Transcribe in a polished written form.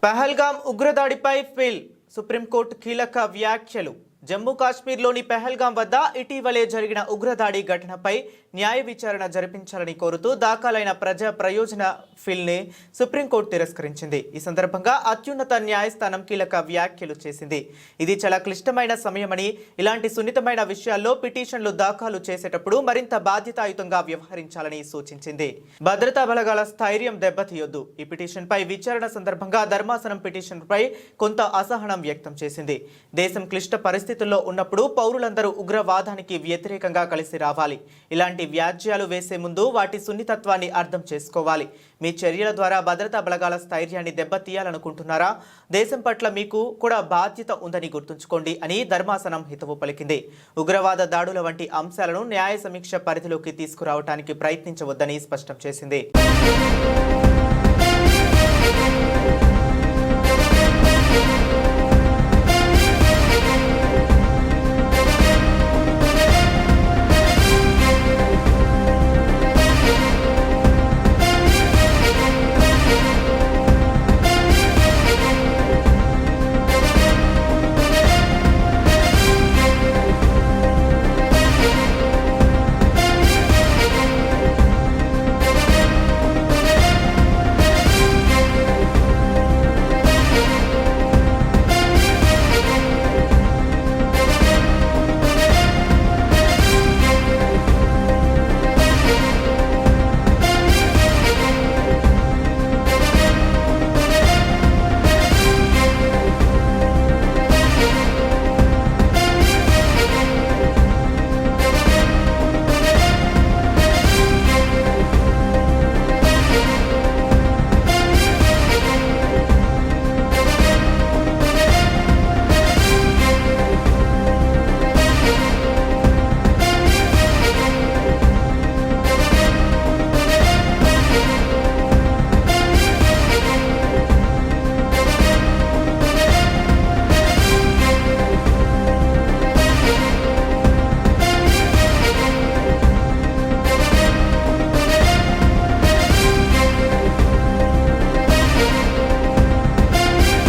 Pahalgam ఉగ్రదాడిపై fill supreme court కీలక వ్యాఖ్యలు. జమ్మూ కాశ్మీర్లోని పహల్గాం వద్ద ఇటీవలే జరిగిన ఉగ్రదాడి ఘటనపై న్యాయ విచారణ జరిపించాలని కోరుతూ దాఖలైన ప్రజా ప్రయోజన ఫిల్ని సుప్రీంకోర్టు తిరస్కరించింది. ఈ సందర్భంగా అత్యున్నత న్యాయస్థానం కీలక వ్యాఖ్యలు చేసింది. ఇది చాలా క్లిష్టమైన సమయమని, ఇలాంటి సున్నితమైన విషయాల్లో పిటిషన్లు దాఖలు చేసేటప్పుడు మరింత బాధ్యతాయుతంగా వ్యవహరించాలని సూచించింది. భద్రతా బలగాల స్థైర్యం దెబ్బతీయొద్దు. ఈ పిటిషన్పై విచారణ సందర్భంగా ధర్మాసనం పిటిషన్పై కొంత అసహనం వ్యక్తం చేసింది. దేశం క్లిష్ట పరిస్థితుల్లో ఉన్నప్పుడు పౌరులందరూ ఉగ్రవాదానికి వ్యతిరేకంగా కలిసి రావాలి. ఇలాంటి వ్యాజ్యాలు వేసే ముందు వాటి సున్నితత్వాన్ని అర్థం చేసుకోవాలి. మీ చర్యల ద్వారా భద్రతా బలగాల స్థైర్యాన్ని దెబ్బతీయాలనుకుంటున్నారా? దేశం పట్ల మీకు కూడా బాధ్యత ఉందని గుర్తుంచుకోండి అని ధర్మాసనం హితవు పలికింది. ఉగ్రవాద దాడుల వంటి అంశాలను న్యాయ సమీక్ష పరిధిలోకి తీసుకురావడానికి ప్రయత్నించవద్దని స్పష్టం చేసింది.